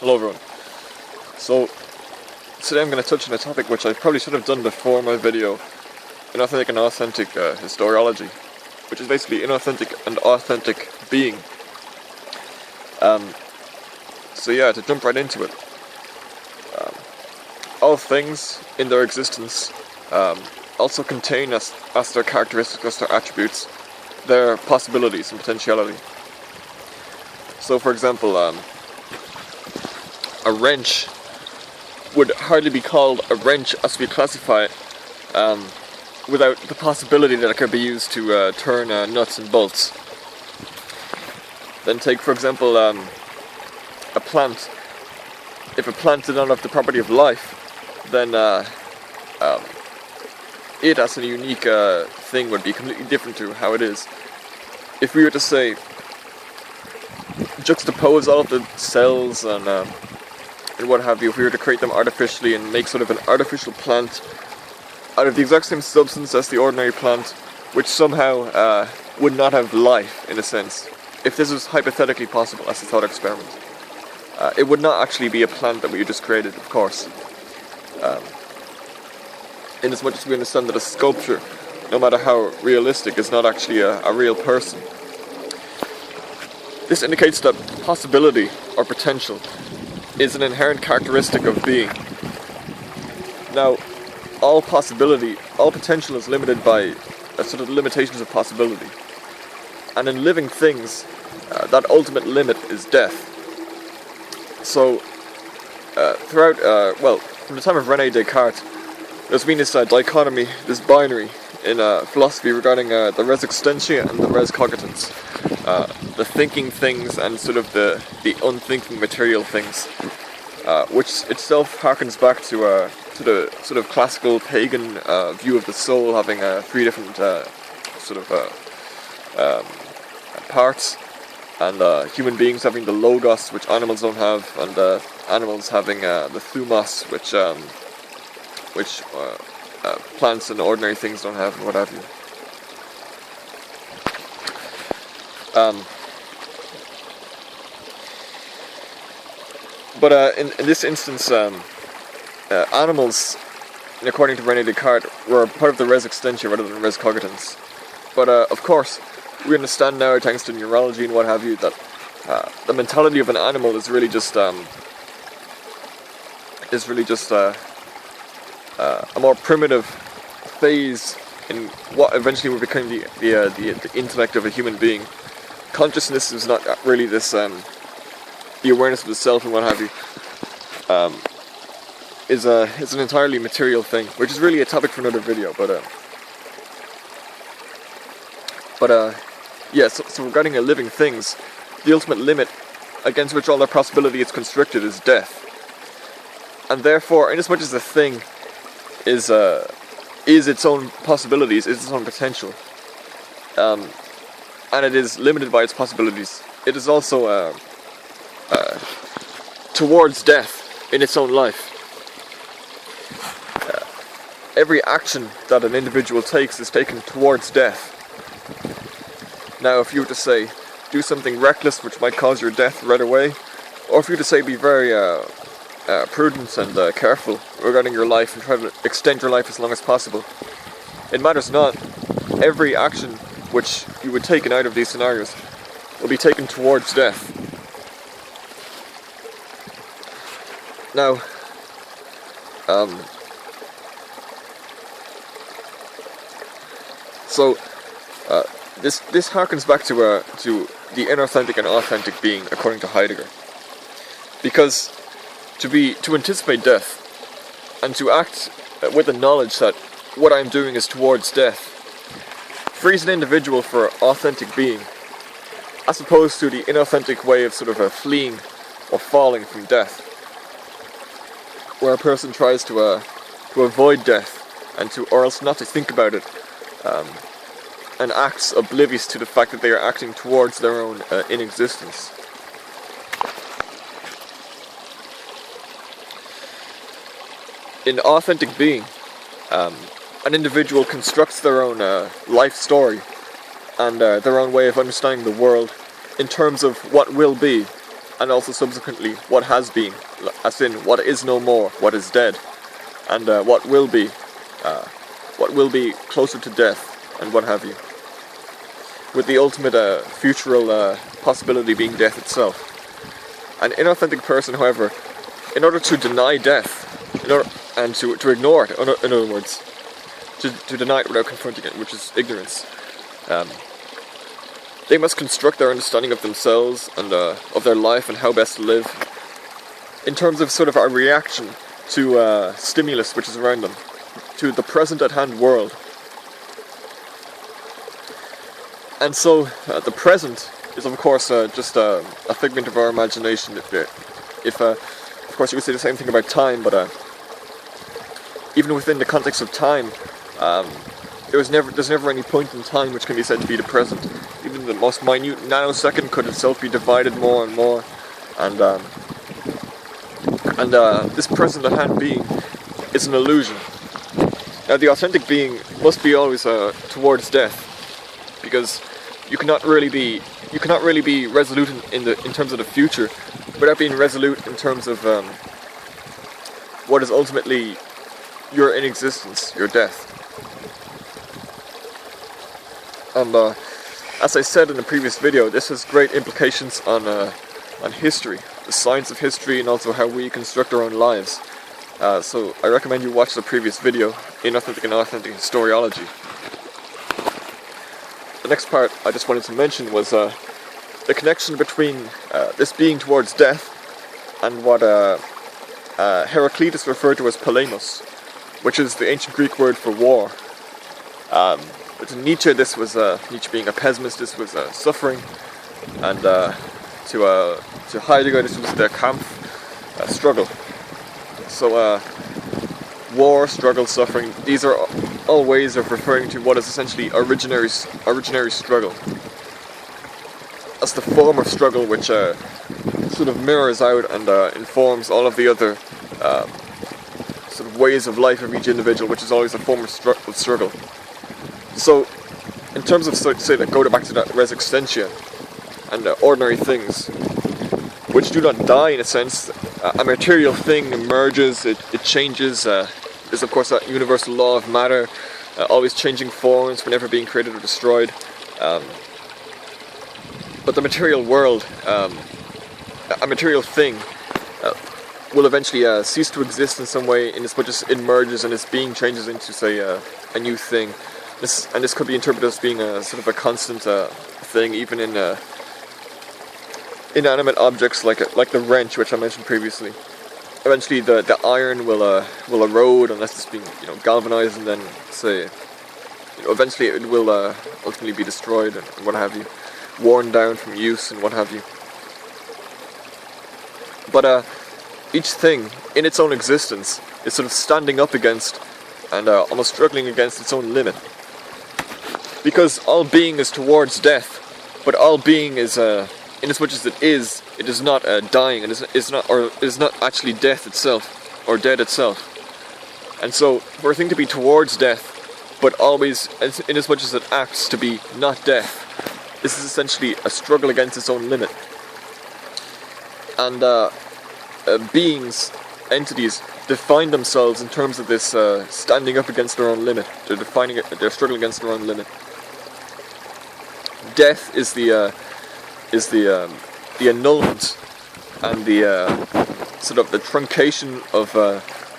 Hello everyone. So today I'm going to touch on a topic which I probably should have done before my video, inauthentic and authentic historiology, which is basically inauthentic and authentic being. So yeah, to jump right into it, all things in their existence also contain as their characteristics, as their attributes, their possibilities and potentiality. So for example, a wrench would hardly be called a wrench as we classify it without the possibility that it could be used to turn nuts and bolts. Then take for example a plant. If a plant did not have the property of life, then it as a unique thing would be completely different to how it is. If we were to say, juxtapose all of the cells and what have you, if we were to create them artificially and make sort of an artificial plant out of the exact same substance as the ordinary plant, which somehow would not have life in a sense, if this was hypothetically possible as a thought experiment, it would not actually be a plant that we just created, of course. In as much as we understand that a sculpture, no matter how realistic, is not actually a real person. This indicates that possibility or potential is an inherent characteristic of being. Now, all potential is limited by sort of limitations of possibility. And in living things, that ultimate limit is death. So, from the time of René Descartes, there's been this dichotomy, this binary in philosophy regarding the res existentia and the res cogitans. The thinking things and sort of the unthinking material things, which itself harkens back to the sort of classical pagan view of the soul having three different parts, and human beings having the logos, which animals don't have, and animals having the thumos, which plants and ordinary things don't have, and what have you. But in this instance, animals, according to René Descartes, were part of the res existentia rather than res cogitans. But of course, we understand now, thanks to neurology and what have you, that the mentality of an animal is really just a more primitive phase in what eventually will become the intellect of a human being. Consciousness is not really this the awareness of the self and what have you, is an entirely material thing, which is really a topic for another video. So regarding living things, the ultimate limit against which all their possibility is constricted is death. And therefore, inasmuch as a thing is its own possibilities, is its own potential, and it is limited by its possibilities, it is also towards death in its own life. Every action that an individual takes is taken towards death. Now, if you were to say, do something reckless which might cause your death right away, or if you were to say, be very prudent and careful regarding your life and try to extend your life as long as possible, it matters not. Every action which you would take in either of these scenarios will be taken towards death. Now, this harkens back to the inauthentic and authentic being, according to Heidegger, because to anticipate death and to act with the knowledge that what I'm doing is towards death frees an individual for authentic being, as opposed to the inauthentic way of sort of fleeing or falling from death, where a person tries to avoid death or else not to think about it, and acts oblivious to the fact that they are acting towards their own inexistence. In authentic being, an individual constructs their own life story and their own way of understanding the world in terms of what will be, and also subsequently what has been, as in what is no more, what is dead, and what will be closer to death, and what have you. With the ultimate futural possibility being death itself. An inauthentic person, however, in order to deny death, and to ignore it, in other words, to deny it without confronting it, which is ignorance, they must construct their understanding of themselves and of their life and how best to live in terms of sort of a reaction to stimulus which is around them, to the present at hand world. And so the present is of course just a figment of our imagination. If of course you could say the same thing about time, but even within the context of time, there's never any point in time which can be said to be the present. Even the most minute nanosecond could itself be divided more and more, and this present at hand being is an illusion. Now the authentic being must be always towards death, because you cannot really be resolute in terms of the future without being resolute in terms of what is ultimately your inexistence, your death. And as I said in the previous video, this has great implications on history, the science of history, and also how we construct our own lives. So I recommend you watch the previous video, Inauthentic and Authentic Historiology. The next part I just wanted to mention was the connection between this being towards death and what Heraclitus referred to as polemos, which is the ancient Greek word for war. But to Nietzsche, this was Nietzsche being a pessimist. This was suffering, and to Heidegger, this was the Kampf, struggle. So war, struggle, suffering. These are all ways of referring to what is essentially originary struggle. That's the form of struggle which sort of mirrors out and informs all of the other sort of ways of life of each individual, which is always a form of struggle. So, in terms of, say, that go back to that res extensia and ordinary things, which do not die in a sense, a material thing emerges, it changes. There's of course that universal law of matter, always changing forms whenever being created or destroyed. But the material world, a material thing, will eventually cease to exist in some way, in as much as it merges and its being changes into, say, a new thing. This could be interpreted as being a sort of a constant thing, even in inanimate objects like the wrench, which I mentioned previously. Eventually, the iron will erode unless it's being galvanized, and then say eventually it will ultimately be destroyed and what have you, worn down from use and what have you. But each thing in its own existence is sort of standing up against and almost struggling against its own limit. Because all being is towards death, but all being is, in as much as it is not dying, and is not actually death itself, or dead itself. And so, for a thing to be towards death, but always, in as much as it acts to be not death, this is essentially a struggle against its own limit. And beings, entities, define themselves in terms of this standing up against their own limit. They're struggling against their own limit. Death is the annulment and the sort of the truncation of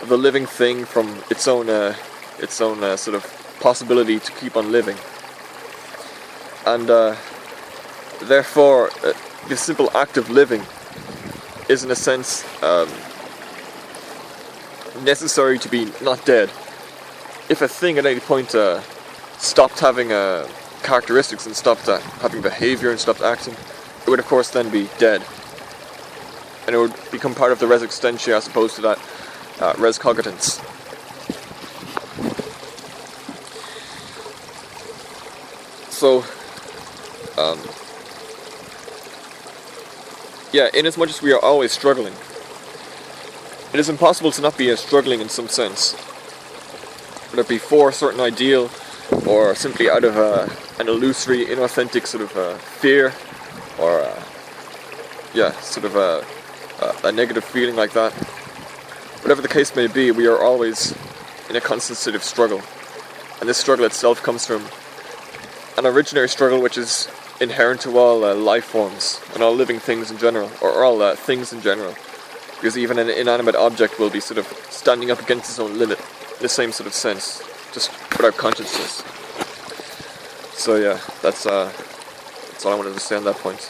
the living thing from its own sort of possibility to keep on living. And therefore, the simple act of living is, in a sense, necessary to be not dead. If a thing at any point stopped having characteristics and stopped having behavior and stopped acting, it would of course then be dead. And it would become part of the res extensia as opposed to that res cogitans. So, yeah, in as much as we are always struggling, it is impossible to not be struggling in some sense. Whether it be for a certain ideal, or simply out of an illusory, inauthentic sort of fear, or sort of a negative feeling like that. Whatever the case may be, we are always in a constant state of struggle. And this struggle itself comes from an originary struggle which is inherent to all life forms and all living things in general, or all things in general. Because even an inanimate object will be sort of standing up against its own limit, in the same sort of sense, just without consciousness. So yeah, that's all I wanted to say on that point.